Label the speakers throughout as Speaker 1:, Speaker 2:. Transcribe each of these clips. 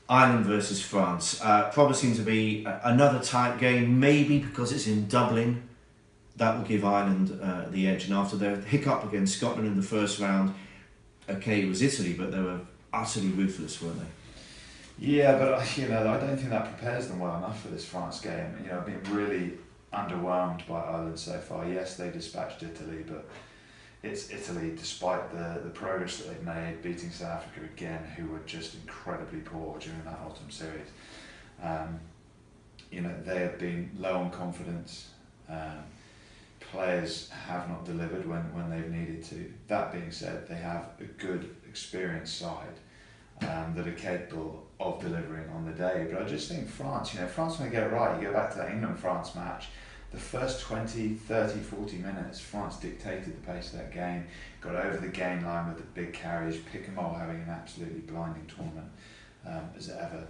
Speaker 1: Ireland versus France. Probably seems to be another tight game, maybe because it's in Dublin. That will give Ireland the edge. And after their hiccup against Scotland in the first round, okay, it was Italy, but they were utterly ruthless, weren't they?
Speaker 2: Yeah, but I don't think that prepares them well enough for this France game. I've been really underwhelmed by Ireland so far. Yes, they dispatched Italy, but it's Italy, despite the progress that they've made, beating South Africa again, who were just incredibly poor during that autumn series. They have been low on confidence. Players have not delivered when they've needed to. That being said, they have a good, experienced side that are capable of delivering on the day. But I just think France, France when they get it right, you go back to that England-France match, the first 20, 30, 40 minutes, France dictated the pace of that game, got over the gain line with the big carries, Pick-and-Roll having an absolutely blinding tournament as ever.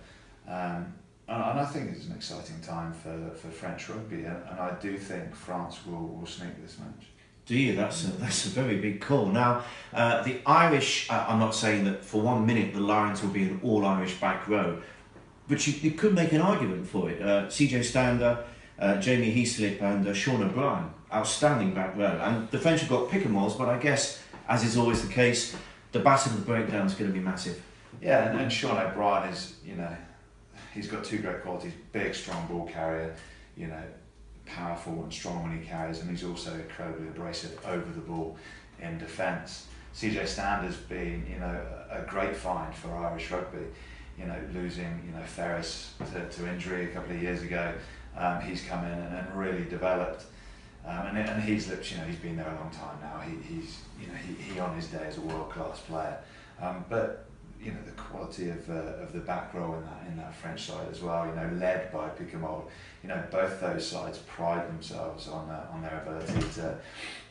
Speaker 2: And I think it's an exciting time for French rugby, and I do think France will sneak this match.
Speaker 1: Do you? That's a very big call. Now, the Irish, I'm not saying that for 1 minute the Lions will be an all-Irish back row, but you could make an argument for it. CJ Stander, Jamie Heaslip and Sean O'Brien, outstanding back row. And the French have got pick-and-rolls, but I guess, as is always the case, the battle of the breakdown is going to be massive.
Speaker 2: Yeah, and Sean O'Brien is, he's got two great qualities: big, strong ball carrier, powerful and strong when he carries, and he's also incredibly abrasive over the ball in defence. CJ Stander's been, a great find for Irish rugby. Losing, Ferris to injury a couple of years ago, he's come in and really developed. And he's been there a long time now. He on his day is a world-class player. But the quality of the back row in that French side as well, led by Pick-and-Roll, both those sides pride themselves on their ability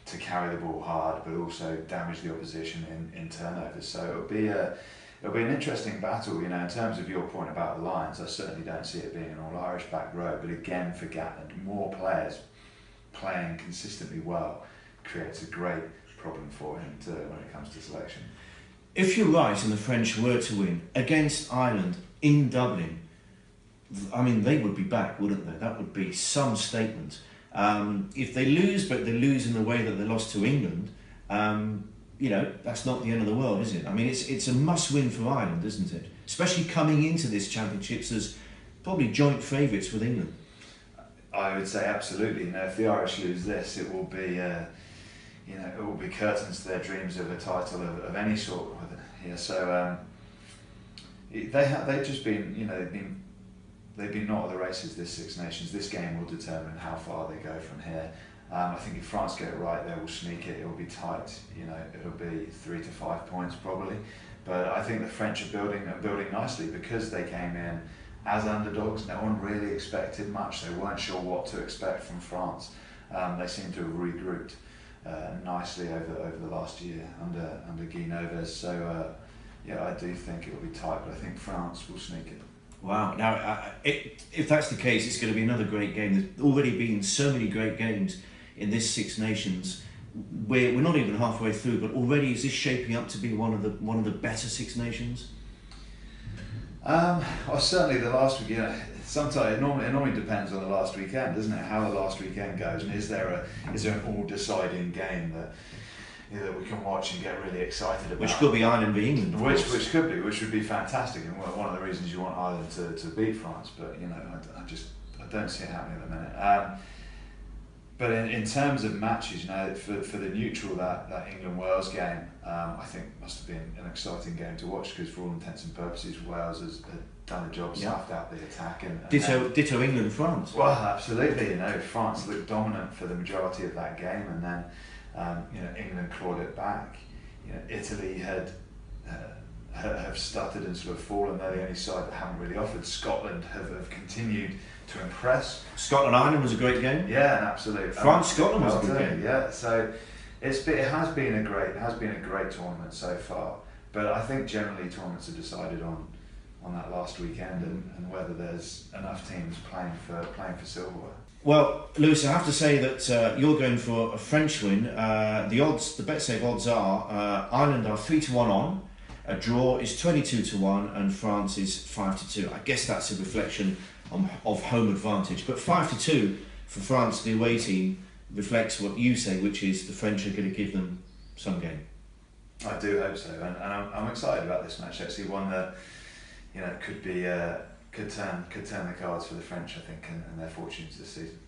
Speaker 2: to carry the ball hard, but also damage the opposition in turnovers. So it'll be an interesting battle. In terms of your point about the Lions, I certainly don't see it being an all-Irish back row. But again, for Gatland, more players playing consistently well creates a great problem for him when it comes to selection.
Speaker 1: If you're right and the French were to win against Ireland in Dublin, I mean, they would be back, wouldn't they? That would be some statement. If they lose, but they lose in the way that they lost to England, that's not the end of the world, is it? I mean, it's a must-win for Ireland, isn't it? Especially coming into this championships as probably joint favourites with England.
Speaker 2: I would say absolutely. If the Irish lose this, it will be, it will be curtains to their dreams of a title of any sort. So they've just been, they've been not at the races this Six Nations. This game will determine how far they go from here. I think if France get it right, they will sneak it. It will be tight. It'll be 3 to 5 points probably. But I think the French are building nicely because they came in as underdogs. No one really expected much. They weren't sure what to expect from France. They seem to have regrouped nicely over the last year under Guy Noves. So I do think it will be tight, but I think France will sneak it.
Speaker 1: Wow. Now, if that's the case, it's going to be another great game. There's already been so many great games in this Six Nations. We're not even halfway through, but already is this shaping up to be one of the better Six Nations?
Speaker 2: Well, certainly the last week. Sometimes it normally depends on the last weekend, doesn't it? How the last weekend goes, and is there an all-deciding game that we can watch and get really excited about?
Speaker 1: Which could be Ireland v England.
Speaker 2: Which would be fantastic, and one of the reasons you want Ireland to beat France. But I don't see it happening at the minute. But in terms of matches, for the neutral, that England-Wales game, I think must have been an exciting game to watch because for all intents and purposes, Wales has done a job, snuffed out the attack. And
Speaker 1: ditto England-France.
Speaker 2: Well, absolutely. France looked dominant for the majority of that game, and then England clawed it back. Italy have stuttered and sort of fallen. They're the only side that haven't really offered. Scotland have continued to impress.
Speaker 1: Scotland-Ireland was a great game.
Speaker 2: Yeah, absolutely.
Speaker 1: France-Scotland was a good game.
Speaker 2: Yeah, so it has been a great tournament so far. But I think generally tournaments are decided on that last weekend and whether there's enough teams playing for silverware.
Speaker 1: Well, Lewis, I have to say that you're going for a French win. The BetSafe odds are Ireland are 3-1 on, A draw is 22-1 and France is 5-2. I guess that's a reflection of home advantage. But 5-2 for France, the away team, reflects what you say, which is the French are going to give them some game.
Speaker 2: I do hope so, and I'm excited about this match. Actually, one that could be could turn the cards for the French, I think, and their fortunes this season.